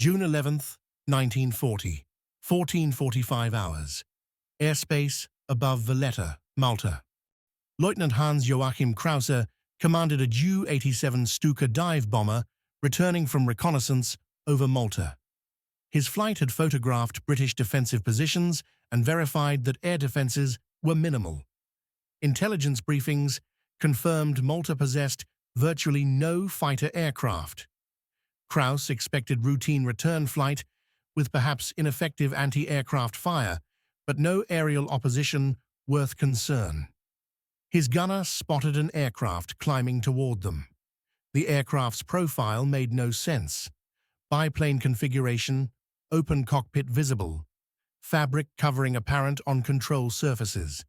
June 11th, 1940, 14:45 hours. Airspace above Valletta, Malta. Lieutenant Hans-Joachim Krause commanded a Ju-87 Stuka dive bomber returning from reconnaissance over Malta. His flight had photographed British defensive positions and verified that air defenses were minimal. Intelligence briefings confirmed Malta possessed virtually no fighter aircraft. Krause expected routine return flight with perhaps ineffective anti-aircraft fire, but no aerial opposition worth concern. His gunner spotted an aircraft climbing toward them. The aircraft's profile made no sense. Biplane configuration, open cockpit visible, fabric covering apparent on control surfaces.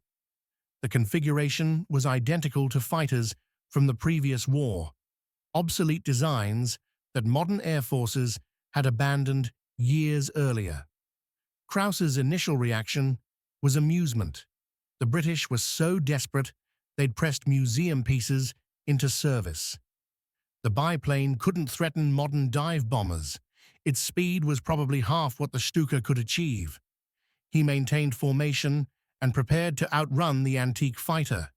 The configuration was identical to fighters from the previous war, obsolete designs that modern air forces had abandoned years earlier. Krause's initial reaction was amusement. The British were so desperate they'd pressed museum pieces into service. The biplane couldn't threaten modern dive bombers. Its speed was probably half what the Stuka could achieve. He maintained formation and prepared to outrun the antique fighter.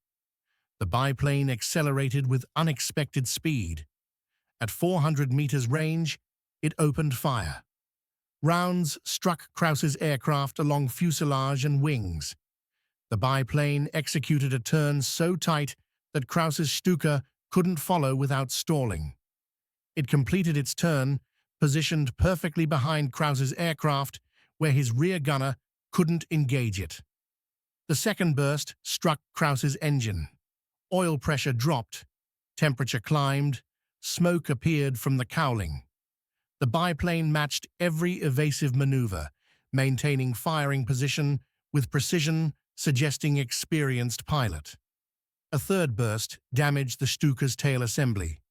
The biplane accelerated with unexpected speed. At 400 meters range, it opened fire. Rounds struck Krause's aircraft along fuselage and wings. The biplane executed a turn so tight that Krause's Stuka couldn't follow without stalling. It completed its turn, positioned perfectly behind Krause's aircraft, where his rear gunner couldn't engage it. The second burst struck Krause's engine. Oil pressure dropped, temperature climbed, smoke appeared from the cowling. The biplane matched every evasive maneuver, maintaining firing position with precision suggesting experienced pilot. A third burst damaged the Stuka's tail assembly.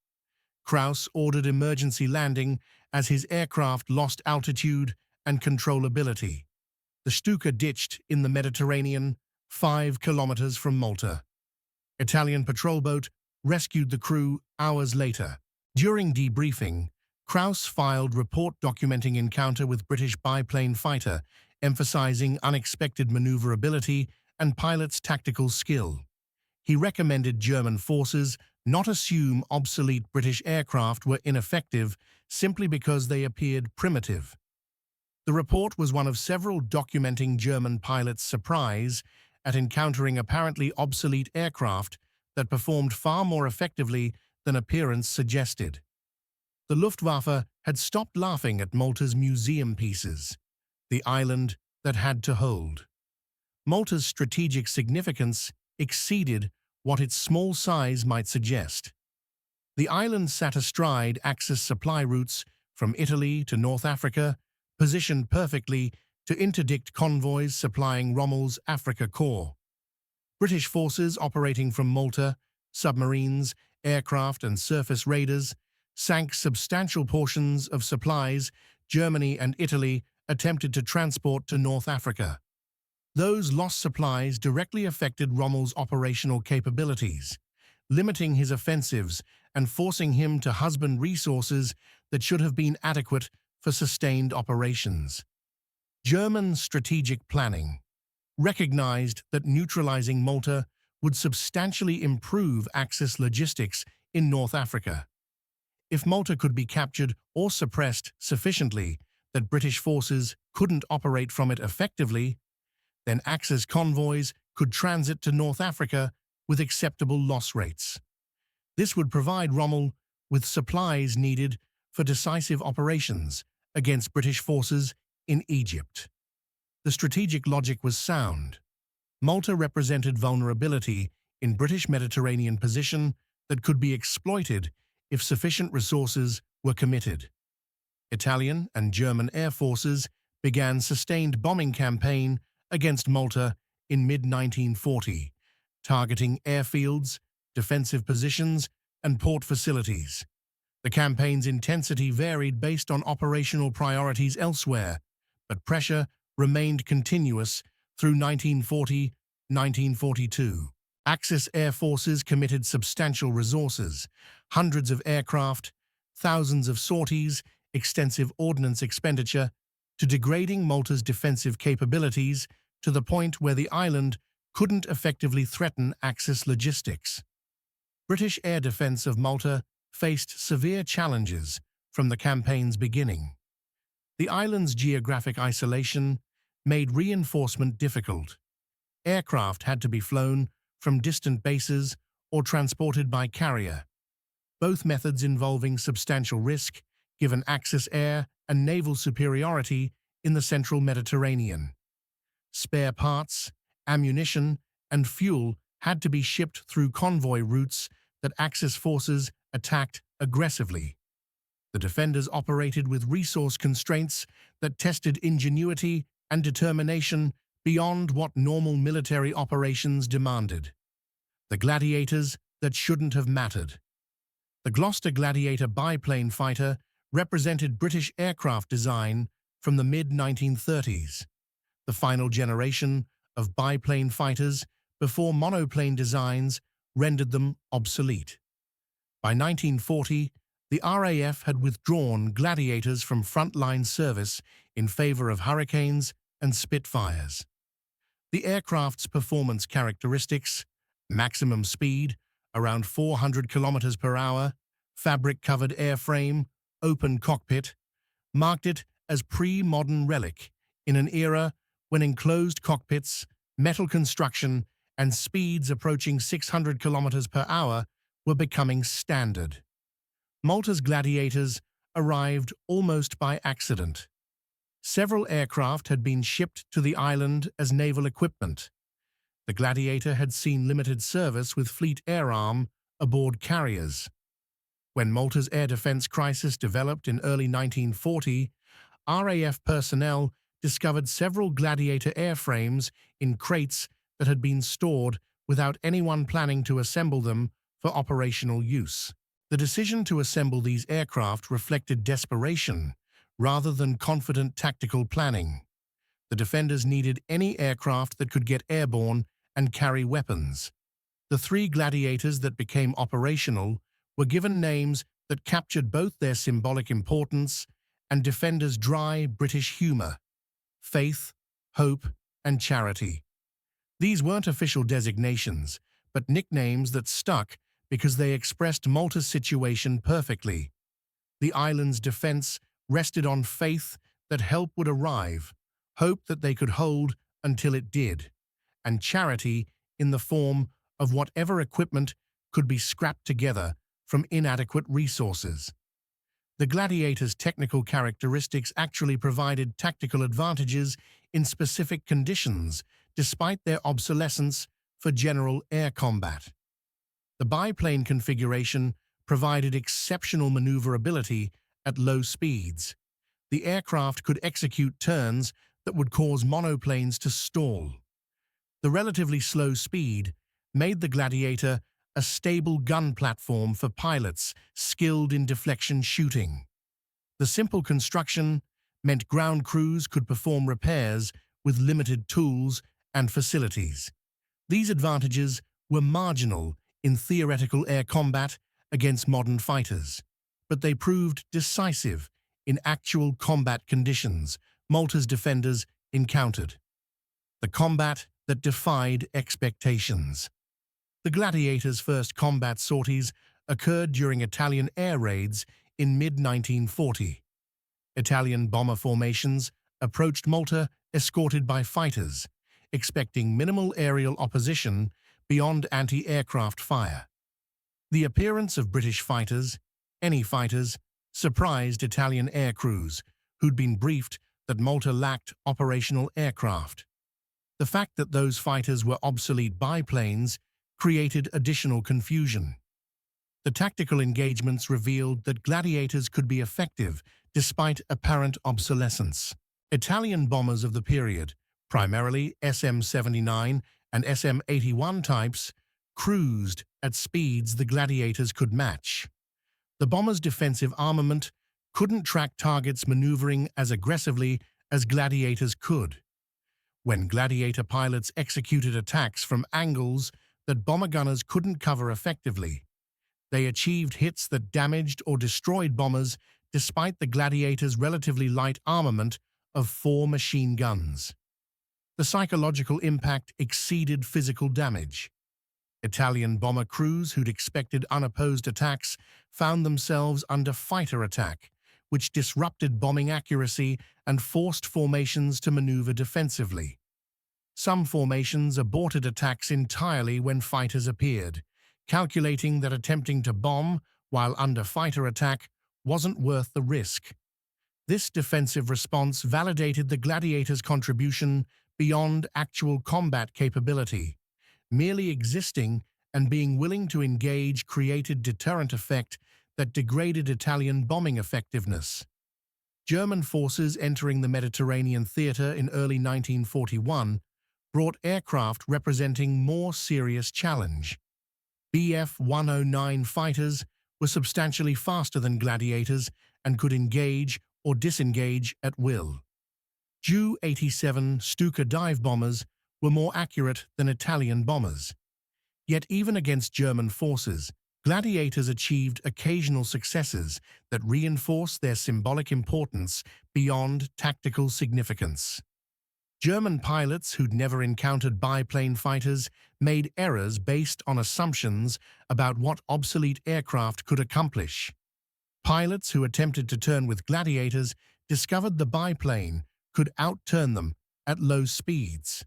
Krause ordered emergency landing as his aircraft lost altitude and controllability. The Stuka ditched in the Mediterranean, 5 kilometers from Malta. Italian patrol boat rescued the crew hours later. During debriefing, Krause filed report documenting encounter with British biplane fighter, emphasizing unexpected maneuverability and pilot's tactical skill. He recommended German forces not assume obsolete British aircraft were ineffective simply because they appeared primitive. The report was one of several documenting German pilots' surprise at encountering apparently obsolete aircraft that performed far more effectively than appearance suggested. The Luftwaffe had stopped laughing at Malta's museum pieces, the island that had to hold. Malta's strategic significance exceeded what its small size might suggest. The island sat astride Axis supply routes from Italy to North Africa, positioned perfectly to interdict convoys supplying Rommel's Africa Corps. British forces operating from Malta, submarines, aircraft and surface raiders, sank substantial portions of supplies Germany and Italy attempted to transport to North Africa. Those lost supplies directly affected Rommel's operational capabilities, limiting his offensives and forcing him to husband resources that should have been adequate for sustained operations. German strategic planning recognized that neutralizing Malta would substantially improve Axis logistics in North Africa. If Malta could be captured or suppressed sufficiently that British forces couldn't operate from it effectively, then Axis convoys could transit to North Africa with acceptable loss rates. This would provide Rommel with supplies needed for decisive operations against British forces in Egypt. The strategic logic was sound. Malta represented vulnerability in British Mediterranean position that could be exploited if sufficient resources were committed. Italian and German air forces began sustained bombing campaign against Malta in mid-1940, targeting airfields, defensive positions, and port facilities. The campaign's intensity varied based on operational priorities elsewhere, but pressure remained continuous through 1940-1942. Axis air forces committed substantial resources, hundreds of aircraft, thousands of sorties, extensive ordnance expenditure to degrading Malta's defensive capabilities to the point where the island couldn't effectively threaten Axis logistics. British air defense of Malta faced severe challenges from the campaign's beginning. The island's geographic isolation made reinforcement difficult. Aircraft had to be flown from distant bases or transported by carrier, both methods involving substantial risk given Axis air and naval superiority in the central Mediterranean. Spare parts, ammunition, and fuel had to be shipped through convoy routes that Axis forces attacked aggressively. The defenders operated with resource constraints that tested ingenuity and determination beyond what normal military operations demanded. The gladiators that shouldn't have mattered. The Gloster Gladiator biplane fighter represented British aircraft design from the mid-1930s, the final generation of biplane fighters before monoplane designs rendered them obsolete. By 1940, the RAF had withdrawn Gladiators from frontline service in favor of Hurricanes and Spitfires. The aircraft's performance characteristics, maximum speed, around 400 kilometers per hour, fabric-covered airframe, open cockpit, marked it as pre-modern relic in an era when enclosed cockpits, metal construction, and speeds approaching 600 kilometers per hour were becoming standard. Malta's Gladiators arrived almost by accident. Several aircraft had been shipped to the island as naval equipment. The Gladiator had seen limited service with Fleet Air Arm aboard carriers. When Malta's air defense crisis developed in early 1940, RAF personnel discovered several Gladiator airframes in crates that had been stored without anyone planning to assemble them for operational use. The decision to assemble these aircraft reflected desperation rather than confident tactical planning. The defenders needed any aircraft that could get airborne and carry weapons. The three Gladiators that became operational were given names that captured both their symbolic importance and defenders' dry British humor: faith, hope, and charity. These weren't official designations, but nicknames that stuck because they expressed Malta's situation perfectly. The island's defense rested on faith that help would arrive, hope that they could hold until it did, and charity in the form of whatever equipment could be scrapped together from inadequate resources. The Gladiators' technical characteristics actually provided tactical advantages in specific conditions, despite their obsolescence for general air combat. The biplane configuration provided exceptional maneuverability at low speeds. The aircraft could execute turns that would cause monoplanes to stall. The relatively slow speed made the Gladiator a stable gun platform for pilots skilled in deflection shooting. The simple construction meant ground crews could perform repairs with limited tools and facilities. These advantages were marginal in theoretical air combat against modern fighters, but they proved decisive in actual combat conditions Malta's defenders encountered. The combat that defied expectations. The Gladiators' first combat sorties occurred during Italian air raids in mid-1940. Italian bomber formations approached Malta escorted by fighters, expecting minimal aerial opposition beyond anti-aircraft fire. The appearance of British fighters, any fighters, surprised Italian air crews, who'd been briefed that Malta lacked operational aircraft. The fact that those fighters were obsolete biplanes created additional confusion. The tactical engagements revealed that Gladiators could be effective despite apparent obsolescence. Italian bombers of the period, primarily SM-79 and SM-81 types, cruised at speeds the Gladiators could match. The bombers' defensive armament couldn't track targets maneuvering as aggressively as Gladiators could. When Gladiator pilots executed attacks from angles that bomber gunners couldn't cover effectively, they achieved hits that damaged or destroyed bombers despite the Gladiators' relatively light armament of 4 machine guns. The psychological impact exceeded physical damage. Italian bomber crews who'd expected unopposed attacks found themselves under fighter attack, which disrupted bombing accuracy and forced formations to maneuver defensively. Some formations aborted attacks entirely when fighters appeared, calculating that attempting to bomb while under fighter attack wasn't worth the risk. This defensive response validated the Gladiators' contribution beyond actual combat capability. Merely existing and being willing to engage created deterrent effect that degraded Italian bombing effectiveness. German forces entering the Mediterranean theater in early 1941 brought aircraft representing more serious challenge. Bf 109 fighters were substantially faster than Gladiators and could engage or disengage at will. Ju-87 Stuka dive bombers were more accurate than Italian bombers. Yet even against German forces, Gladiators achieved occasional successes that reinforced their symbolic importance beyond tactical significance. German pilots who'd never encountered biplane fighters made errors based on assumptions about what obsolete aircraft could accomplish. Pilots who attempted to turn with Gladiators discovered the biplane could outturn them at low speeds.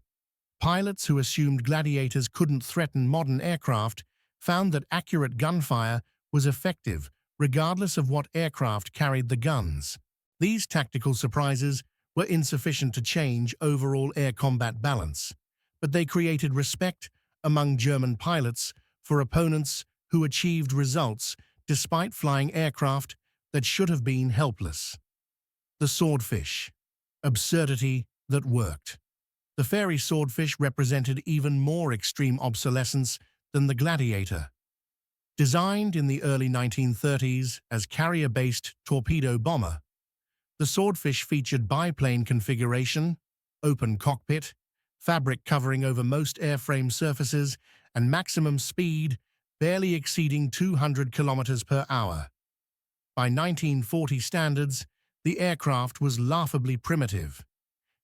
Pilots who assumed Gladiators couldn't threaten modern aircraft found that accurate gunfire was effective regardless of what aircraft carried the guns. These tactical surprises were insufficient to change overall air combat balance, but they created respect among German pilots for opponents who achieved results despite flying aircraft that should have been helpless. The Swordfish. Absurdity that worked. The fairy Swordfish represented even more extreme obsolescence than the Gladiator. Designed in the early 1930s as carrier-based torpedo bomber, the Swordfish featured biplane configuration, open cockpit, fabric covering over most airframe surfaces, and maximum speed barely exceeding 200 kilometers per hour. By 1940 standards, the aircraft was laughably primitive.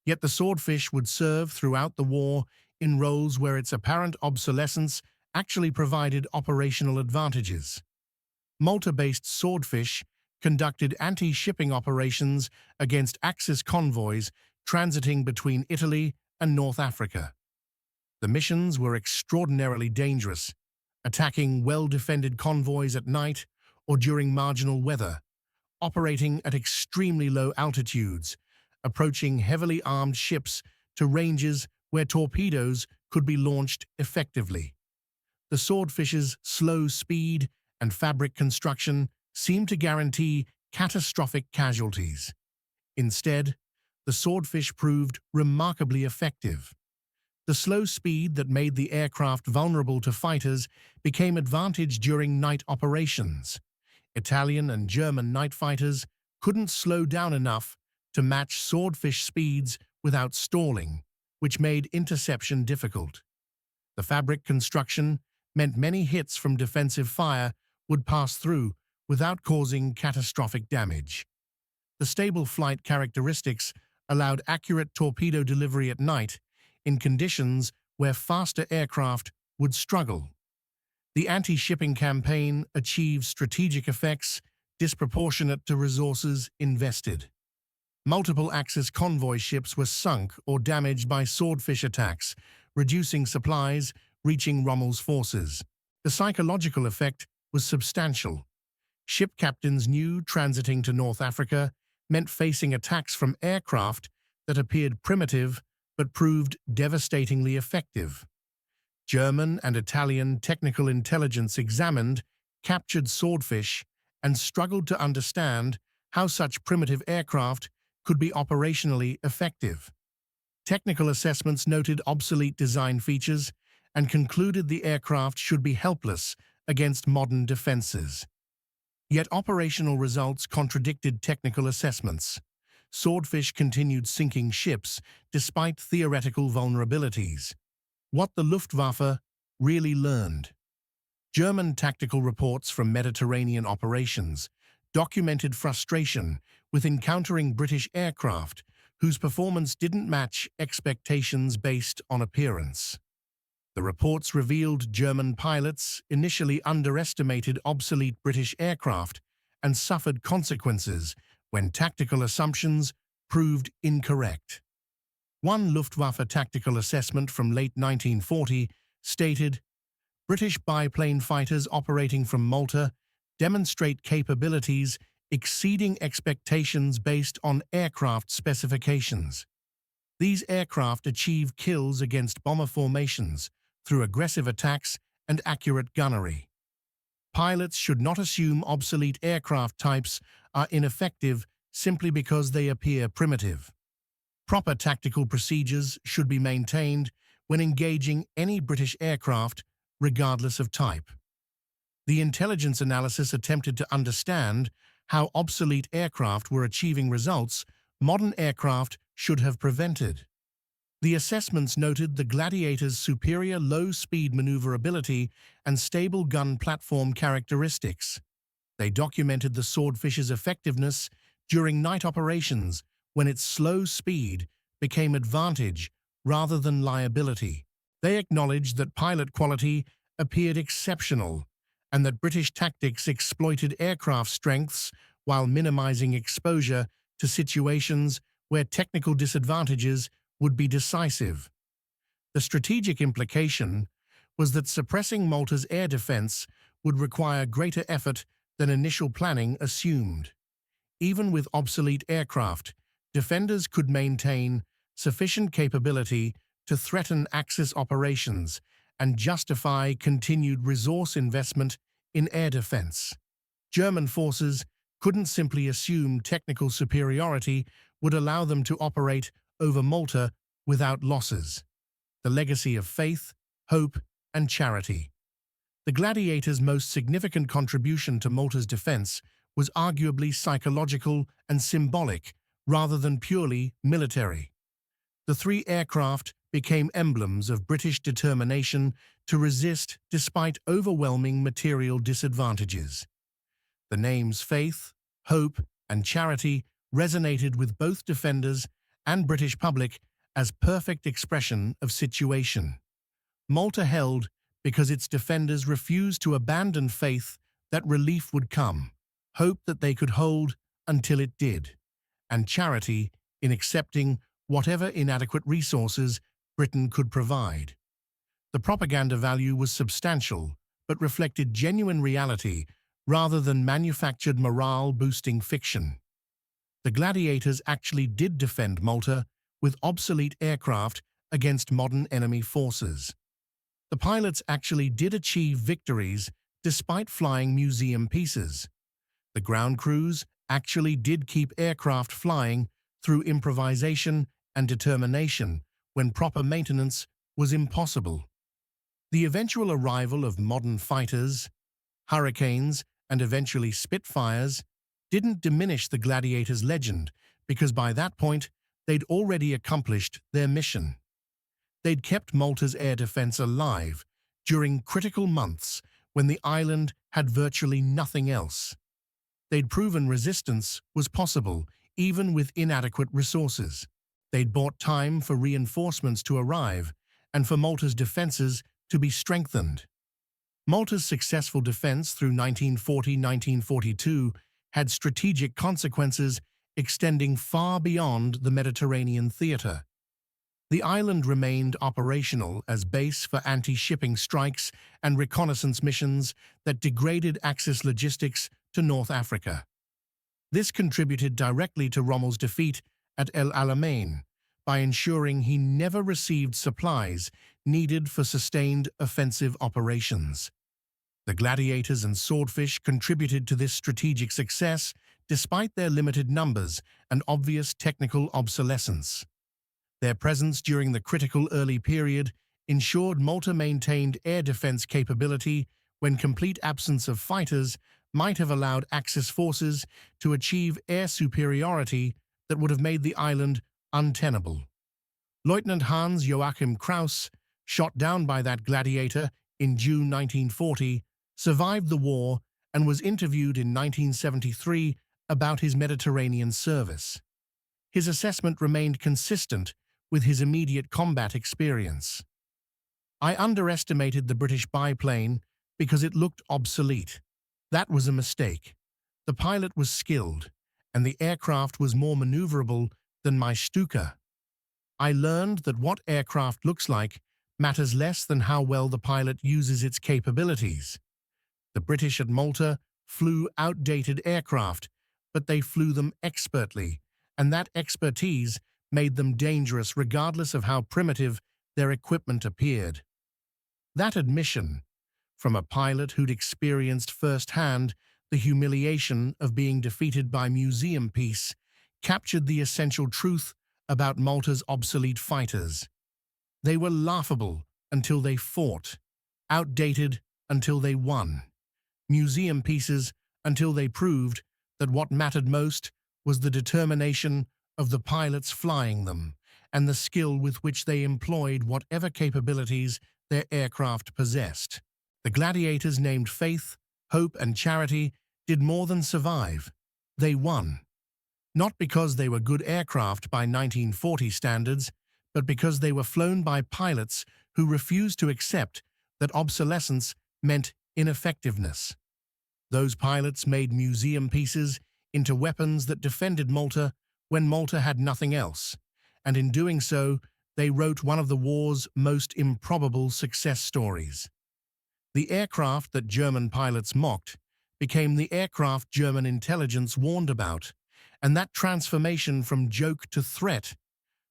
Yet the Swordfish would serve throughout the war in roles where its apparent obsolescence actually provided operational advantages. Malta-based Swordfish conducted anti-shipping operations against Axis convoys transiting between Italy and North Africa. The missions were extraordinarily dangerous, attacking well-defended convoys at night or during marginal weather, operating at extremely low altitudes, approaching heavily armed ships to ranges where torpedoes could be launched effectively. The Swordfish's slow speed and fabric construction seemed to guarantee catastrophic casualties. Instead, the Swordfish proved remarkably effective. The slow speed that made the aircraft vulnerable to fighters became advantage during night operations. Italian and German night fighters couldn't slow down enough to match Swordfish speeds without stalling, which made interception difficult. The fabric construction meant many hits from defensive fire would pass through without causing catastrophic damage. The stable flight characteristics allowed accurate torpedo delivery at night in conditions where faster aircraft would struggle. The anti-shipping campaign achieved strategic effects disproportionate to resources invested. Multiple Axis convoy ships were sunk or damaged by Swordfish attacks, reducing supplies reaching Rommel's forces. The psychological effect was substantial. Ship captains knew transiting to North Africa meant facing attacks from aircraft that appeared primitive but proved devastatingly effective. German and Italian technical intelligence examined captured Swordfish and struggled to understand how such primitive aircraft could be operationally effective. Technical assessments noted obsolete design features and concluded the aircraft should be helpless against modern defenses. Yet operational results contradicted technical assessments. Swordfish continued sinking ships despite theoretical vulnerabilities. What the Luftwaffe really learned. German tactical reports from Mediterranean operations documented frustration with encountering British aircraft whose performance didn't match expectations based on appearance. The reports revealed German pilots initially underestimated obsolete British aircraft and suffered consequences when tactical assumptions proved incorrect. One Luftwaffe tactical assessment from late 1940 stated, British biplane fighters operating from Malta demonstrate capabilities exceeding expectations based on aircraft specifications. These aircraft achieve kills against bomber formations through aggressive attacks and accurate gunnery. Pilots should not assume obsolete aircraft types are ineffective simply because they appear primitive. Proper tactical procedures should be maintained when engaging any British aircraft, regardless of type. The intelligence analysis attempted to understand how obsolete aircraft were achieving results modern aircraft should have prevented. The assessments noted the Gladiators' superior low-speed maneuverability and stable gun platform characteristics. They documented the Swordfish's effectiveness during night operations when its slow speed became advantage rather than liability. They acknowledged that pilot quality appeared exceptional and that British tactics exploited aircraft strengths while minimizing exposure to situations where technical disadvantages would be decisive. The strategic implication was that suppressing Malta's air defense would require greater effort than initial planning assumed. Even with obsolete aircraft, defenders could maintain sufficient capability to threaten Axis operations and justify continued resource investment in air defense. German forces couldn't simply assume technical superiority would allow them to operate over Malta without losses. The legacy of faith, hope, and charity. The Gladiators' most significant contribution to Malta's defense was arguably psychological and symbolic rather than purely military. The three aircraft became emblems of British determination to resist despite overwhelming material disadvantages. The names faith, hope, and charity resonated with both defenders and British public as perfect expression of situation. Malta held because its defenders refused to abandon faith that relief would come, hope that they could hold until it did, and charity in accepting whatever inadequate resources Britain could provide. The propaganda value was substantial, but reflected genuine reality rather than manufactured morale-boosting fiction. The Gladiators actually did defend Malta with obsolete aircraft against modern enemy forces. The pilots actually did achieve victories despite flying museum pieces. The ground crews actually did keep aircraft flying through improvisation and determination when proper maintenance was impossible. The eventual arrival of modern fighters, Hurricanes, and eventually Spitfires didn't diminish the Gladiators' legend because by that point they'd already accomplished their mission. They'd kept Malta's air defense alive during critical months when the island had virtually nothing else. They'd proven resistance was possible even with inadequate resources. They'd bought time for reinforcements to arrive and for Malta's defenses to be strengthened. Malta's successful defense through 1940–1942 had strategic consequences extending far beyond the Mediterranean theater. The island remained operational as base for anti-shipping strikes and reconnaissance missions that degraded Axis logistics to North Africa. This contributed directly to Rommel's defeat at El Alamein by ensuring he never received supplies needed for sustained offensive operations. The Gladiators and Swordfish contributed to this strategic success despite their limited numbers and obvious technical obsolescence. Their presence during the critical early period ensured Malta maintained air defense capability when complete absence of fighters might have allowed Axis forces to achieve air superiority that would have made the island untenable. Lieutenant Hans Joachim Krauss, shot down by that Gladiator in June 1940, survived the war and was interviewed in 1973 about his Mediterranean service. His assessment remained consistent with his immediate combat experience. "I underestimated the British biplane because it looked obsolete. That was a mistake. The pilot was skilled, and the aircraft was more maneuverable than my Stuka. I learned that what aircraft looks like matters less than how well the pilot uses its capabilities. The British at Malta flew outdated aircraft, but they flew them expertly, and that expertise made them dangerous regardless of how primitive their equipment appeared." That admission, from a pilot who'd experienced firsthand the humiliation of being defeated by museum piece, captured the essential truth about Malta's obsolete fighters. They were laughable until they fought, outdated until they won, museum pieces until they proved that what mattered most was the determination of the pilots flying them and the skill with which they employed whatever capabilities their aircraft possessed. The gladiators named Faith, Hope, and Charity did more than survive. They won. Not because they were good aircraft by 1940 standards, but because they were flown by pilots who refused to accept that obsolescence meant ineffectiveness. Those pilots made museum pieces into weapons that defended Malta when Malta had nothing else, and in doing so, they wrote one of the war's most improbable success stories. The aircraft that German pilots mocked became the aircraft German intelligence warned about, and that transformation from joke to threat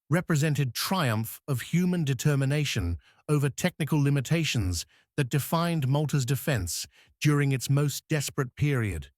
represented triumph of human determination over technical limitations that defined Malta's defense during its most desperate period.